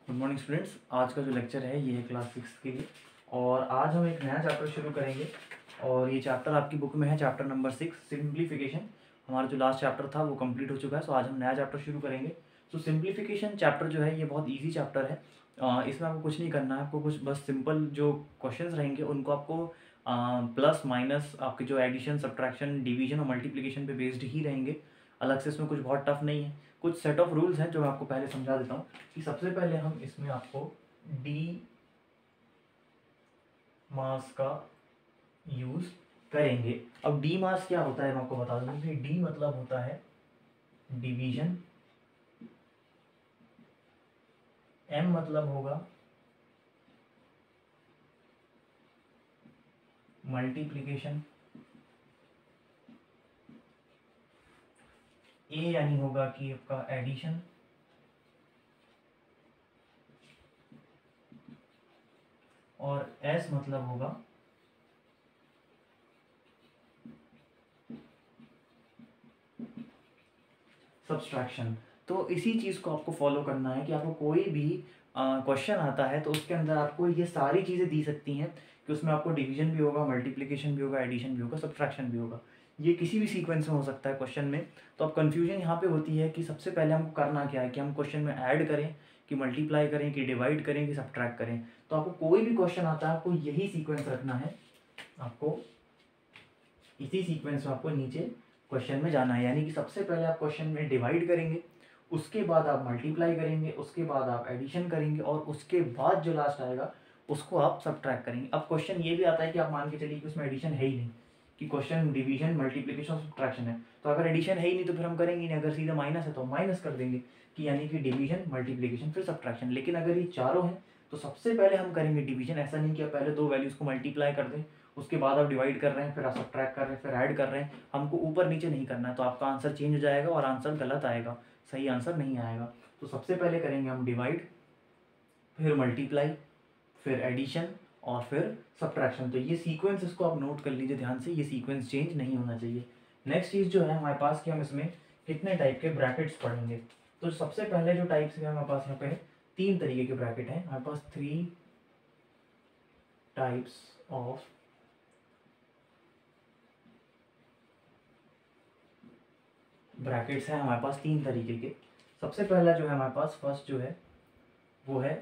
Good morning students. आज का जो लेक्चर है ये है क्लास 6 के लिए और आज हम एक नया चैप्टर शुरू करेंगे और ये चैप्टर आपकी बुक में है चैप्टर नंबर 6 सिंप्लीफिकेशन। हमारा जो लास्ट चैप्टर था वो कंप्लीट हो चुका है, सो आज हम नया चैप्टर शुरू करेंगे। सो सिंप्लीफिकेशन चैप्टर जो है ये बहुत ईजी चैप्टर है। इसमें आपको कुछ नहीं करना है, आपको कुछ बस सिंपल जो क्वेश्चंस रहेंगे उनको आपको प्लस माइनस आपके जो एडिशन सब्ट्रैक्शन डिवीजन और मल्टीप्लिकेशन पे बेस्ड ही रहेंगे। अलग से इसमें कुछ बहुत टफ नहीं है। कुछ सेट ऑफ रूल्स हैं जो मैं आपको पहले समझा देता हूँ कि सबसे पहले हम इसमें आपको डी मास का यूज करेंगे। अब डी मास क्या होता है मैं आपको बता दूं कि डी मतलब होता है डिवीजन, एम मतलब होगा मल्टीप्लिकेशन, ए यानी होगा कि आपका एडिशन और एस मतलब होगा सब्सट्रैक्शन। तो इसी चीज़ को आपको फॉलो करना है कि आपको कोई भी क्वेश्चन आता है तो उसके अंदर आपको ये सारी चीज़ें दी सकती हैं कि उसमें आपको डिवीजन भी होगा, मल्टीप्लिकेशन भी होगा, एडिशन भी होगा, सब्सट्रैक्शन भी होगा। ये किसी भी सीक्वेंस में हो सकता है क्वेश्चन में। तो अब कन्फ्यूजन यहाँ पे होती है कि सबसे पहले हमको करना क्या है कि हम क्वेश्चन में ऐड करें कि मल्टीप्लाई करें कि डिवाइड करें कि सब्ट्रैक्ट करें। तो आपको कोई भी क्वेश्चन आता है आपको यही सीक्वेंस रखना है, आपको इसी सीक्वेंस में आपको नीचे क्वेश्चन में जाना है। यानी कि सबसे पहले आप क्वेश्चन में डिवाइड करेंगे, उसके बाद आप मल्टीप्लाई करेंगे, उसके बाद आप एडिशन करेंगे और उसके बाद जो लास्ट आएगा उसको आप सब्ट्रैक्ट करेंगे। अब क्वेश्चन ये भी आता है कि आप मान के चलिए कि उसमें एडिशन है ही नहीं, कि क्वेश्चन डिवीजन मल्टीप्लिकेशन सब्ट्रैक्शन है, तो अगर एडिशन है ही नहीं तो फिर हम करेंगे नहीं। अगर सीधा माइनस है तो माइनस कर देंगे कि यानी कि डिवीजन मल्टीप्लिकेशन फिर सब्ट्रैक्शन। लेकिन अगर ये चारों हैं तो सबसे पहले हम करेंगे डिवीजन। ऐसा नहीं कि आप पहले दो वैल्यूज को मल्टीप्लाई कर दें, उसके बाद आप डिवाइड कर रहे हैं, फिर आप सब्ट्रैक्ट कर रहे हैं, फिर ऐड कर रहे हैं। हमको ऊपर नीचे नहीं करना है, तो आपका आंसर चेंज हो जाएगा और आंसर गलत आएगा, सही आंसर नहीं आएगा। तो सबसे पहले करेंगे हम डिवाइड, फिर मल्टीप्लाई, फिर एडिशन और फिर सब्ट्रैक्शन। तो ये सीक्वेंस इसको आप नोट कर लीजिए ध्यान से, ये सीक्वेंस चेंज नहीं होना चाहिए। नेक्स्ट चीज़ जो है हमारे पास कि हम इसमें कितने टाइप के ब्रैकेट्स पढ़ेंगे। तो सबसे पहले जो टाइप्स है हमारे पास यहाँ पे तीन तरीके के ब्रैकेट हैं। हमारे पास 3 टाइप्स ऑफ ब्रैकेट्स हैं हमारे पास, तीन तरीके के। सबसे पहला जो है हमारे पास फर्स्ट जो है वो है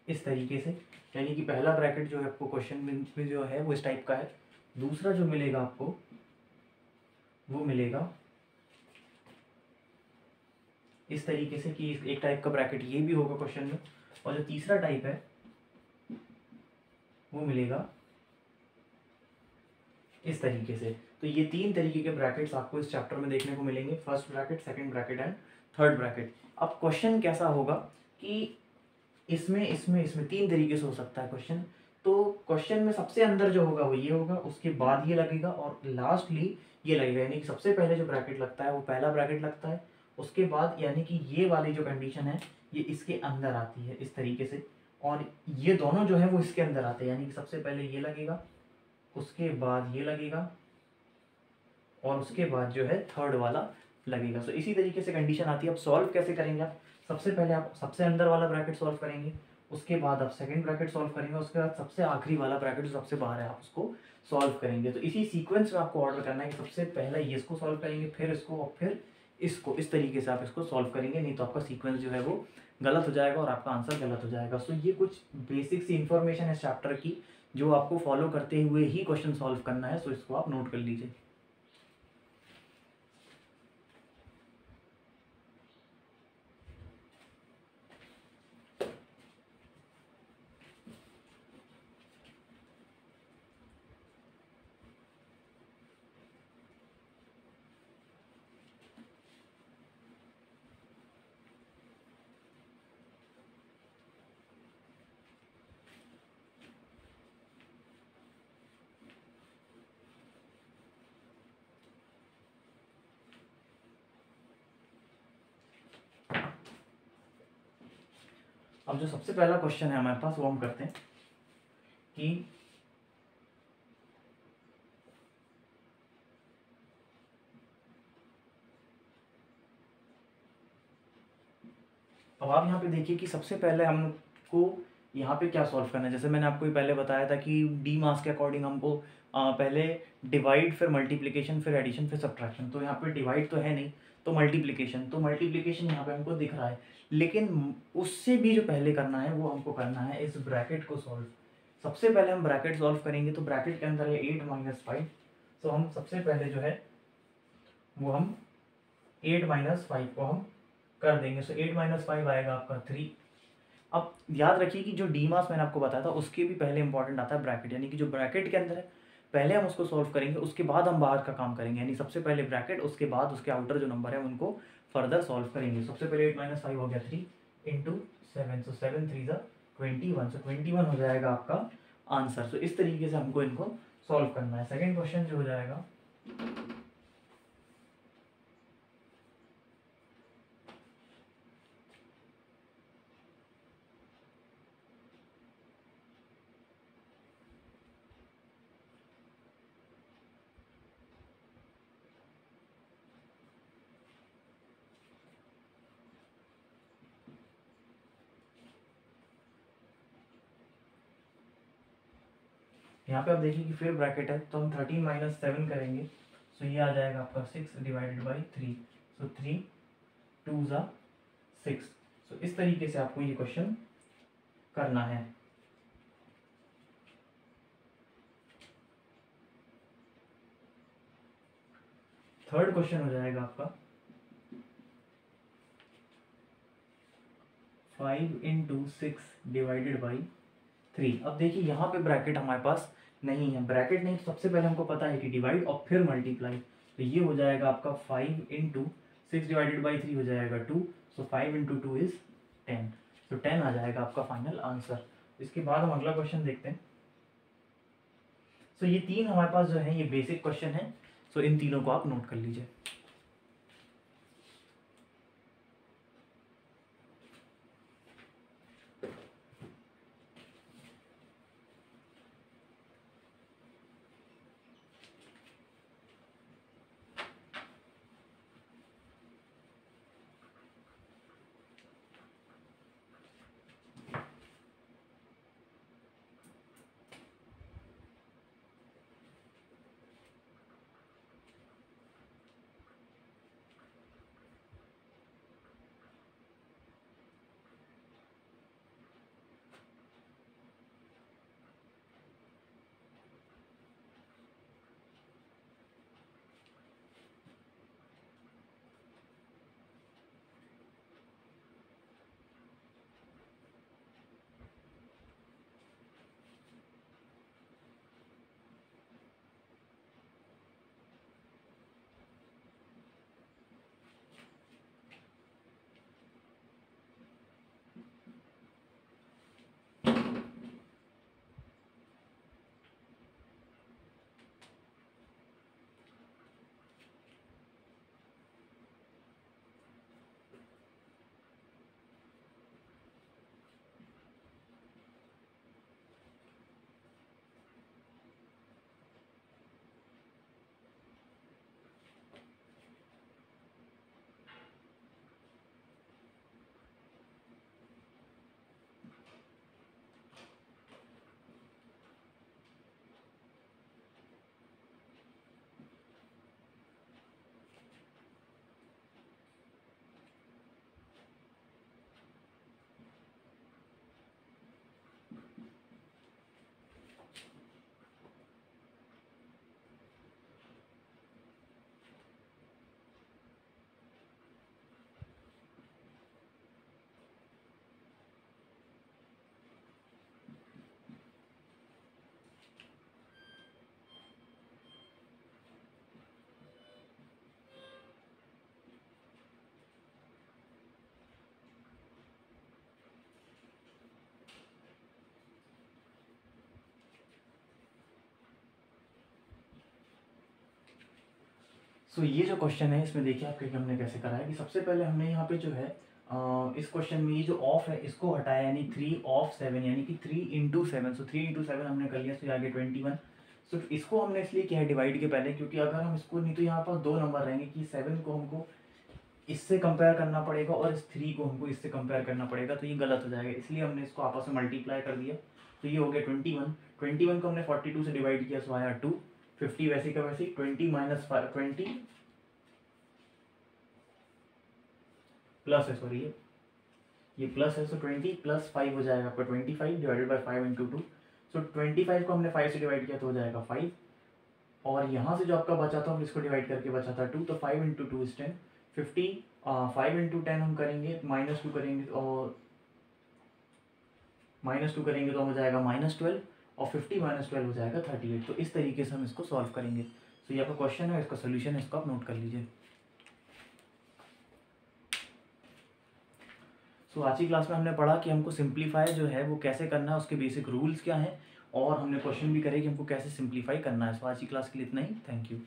इस तरीके से, यानी कि पहला ब्रैकेट जो है आपको क्वेश्चन में जो है वो इस टाइप का है। दूसरा जो मिलेगा आपको वो मिलेगा इस तरीके से कि एक टाइप का ब्रैकेट ये भी होगा क्वेश्चन में, और जो तीसरा टाइप है वो मिलेगा इस तरीके से। तो ये तीन तरीके के ब्रैकेट्स आपको इस चैप्टर में देखने को मिलेंगे, first bracket, second bracket and third bracket. अब क्वेश्चन कैसा होगा कि इसमें इसमें इसमें तीन तरीके से हो सकता है क्वेश्चन। तो क्वेश्चन में सबसे अंदर जो होगा वो ये होगा, उसके बाद ये लगेगा और लास्टली ये लगेगा। यानी कि सबसे पहले जो ब्रैकेट लगता है वो पहला ब्रैकेट लगता है, उसके बाद यानी कि ये वाली जो कंडीशन है ये इसके अंदर आती है इस तरीके से, और ये दोनों जो है वो इसके अंदर आते हैं। यानी कि सबसे पहले ये लगेगा, उसके बाद ये लगेगा और उसके बाद जो है थर्ड वाला लगेगा। सो इसी तरीके से कंडीशन आती है। अब सॉल्व कैसे करेंगे आप, सबसे पहले आप सबसे अंदर वाला ब्रैकेट सॉल्व करेंगे, उसके बाद आप सेकंड ब्रैकेट सॉल्व करेंगे, उसके बाद सबसे आखिरी वाला ब्रैकेट जो सबसे बाहर है आप उसको सॉल्व करेंगे। तो इसी सीक्वेंस में आपको ऑर्डर करना है कि सबसे पहले ये इसको सॉल्व करेंगे, फिर इसको और फिर इसको। इस तरीके से आप इसको सॉल्व करेंगे, नहीं तो आपका सीक्वेंस जो है वो गलत हो जाएगा और आपका आंसर गलत हो जाएगा। सो ये कुछ बेसिक सी इंफॉर्मेशन है चैप्टर की जो आपको फॉलो करते हुए ही क्वेश्चन सॉल्व करना है। सो इसको आप नोट कर लीजिए। अब जो सबसे पहला क्वेश्चन है हमारे पास वो हम करते हैं कि अब आप यहाँ पे देखिए कि सबसे पहले हमको यहाँ पे क्या सॉल्व करना है। जैसे मैंने आपको पहले बताया था कि डी मास के अकॉर्डिंग हमको पहले डिवाइड, फिर मल्टीप्लिकेशन, फिर एडिशन, फिर सब्ट्रैक्शन। तो यहाँ पे डिवाइड तो है नहीं, तो मल्टीप्लिकेशन यहाँ पे हमको दिख रहा है, लेकिन उससे भी जो पहले करना है वो हमको करना है इस ब्रैकेट को सॉल्व। सबसे पहले हम ब्रैकेट सॉल्व करेंगे, तो ब्रैकेट के अंदर है 8 - 5। तो हम सबसे पहले जो है वो हम 8 - 5 को हम कर देंगे। सो 8 - 5 आएगा आपका 3। अब याद रखिए कि जो डी मास मैंने आपको बताया था उसके भी पहले इंपॉर्टेंट आता है ब्रैकेट, यानी कि जो ब्रैकेट के अंदर है पहले हम उसको सॉल्व करेंगे, उसके बाद हम बाहर का काम करेंगे। यानी सबसे पहले ब्रैकेट, उसके बाद उसके आउटर जो नंबर है उनको फर्दर सॉल्व करेंगे। सबसे पहले 8 - 5 हो गया 3 इंटू 7, सो 7 3 ज़ा 21, सो 21 हो जाएगा आपका आंसर। सो इस तरीके से हमको इनको सॉल्व करना है। सेकेंड क्वेश्चन जो हो जाएगा, यहाँ पे आप देखिए कि फिर ब्रैकेट है, तो हम 13 - 7 करेंगे। सो ये आ जाएगा आपका 6 डिवाइडेड बाई 3, सो 3 2 ज़ा 6। सो इस तरीके से आपको ये क्वेश्चन करना है। थर्ड क्वेश्चन हो जाएगा आपका 5 इंटू 6 डिवाइडेड बाई 3। अब देखिए यहाँ पे ब्रैकेट हमारे पास नहीं है, ब्रैकेट नहीं, तो सबसे पहले हमको पता है कि डिवाइड और फिर मल्टीप्लाई। तो ये हो जाएगा आपका 5 इंटू 6 डिवाइडेड बाई 3 हो जाएगा 2। सो 5 इंटू 2 इज 10। तो 10 आ जाएगा आपका फाइनल आंसर। इसके बाद हम अगला क्वेश्चन देखते हैं। सो ये तीन हमारे पास जो है ये बेसिक क्वेश्चन है। सो इन तीनों को आप नोट कर लीजिए। सो ये जो क्वेश्चन है इसमें देखिए आपके हमने कैसे करा है कि सबसे पहले हमने यहाँ पे जो है इस क्वेश्चन में ये जो ऑफ है इसको हटाया, यानी 3 ऑफ 7, यानी कि 3 इंटू 7। सो 3 इंटू 7 हमने कर लिया, तो आगे 21। सो इसको हमने इसलिए किया है डिवाइड के पहले, क्योंकि अगर हम इसको नहीं तो यहाँ पर दो नंबर रहेंगे कि 7 को हमको इससे कंपेयर करना पड़ेगा और इस 3 को हमको इससे कंपेयर करना पड़ेगा, तो ये गलत हो जाएगा, इसलिए हमने इसको आपस में मल्टीप्लाई कर दिया। तो ये हो गया 21, 21 को हमने 42 से डिवाइड किया, सो आया 2, 50 वैसे का वैसे, 20 माइनस 20 प्लस है, सॉरी ये प्लस है, सो 20 प्लस 5 हो जाएगा आपका 25 डिवाइडेड बाई 5 इंटू 2। सो 25 को हमने 5 से डिवाइड किया तो हो जाएगा 5, और यहाँ से जो आपका बचा था हम इसको डिवाइड करके बचा था 2, तो 5 इंटू 2 इज 10, 50, 5 इंटू 10 हम करेंगे, -2 करेंगे और -2 करेंगे तो हो जाएगा -12, और 50 माइनस 12 हो जाएगा 38। तो इस तरीके से हम इसको सॉल्व करेंगे। तो ये आपका क्वेश्चन है, इसका सोल्यूशन है, इसको आप नोट कर लीजिए। सो आज की क्लास में हमने पढ़ा कि हमको सिंप्लीफाई जो है वो कैसे करना है, उसके बेसिक रूल्स क्या हैं, और हमने क्वेश्चन भी करे कि हमको कैसे सिंप्लीफाई करना है। सो आज की क्लास के लिए इतना ही, थैंक यू।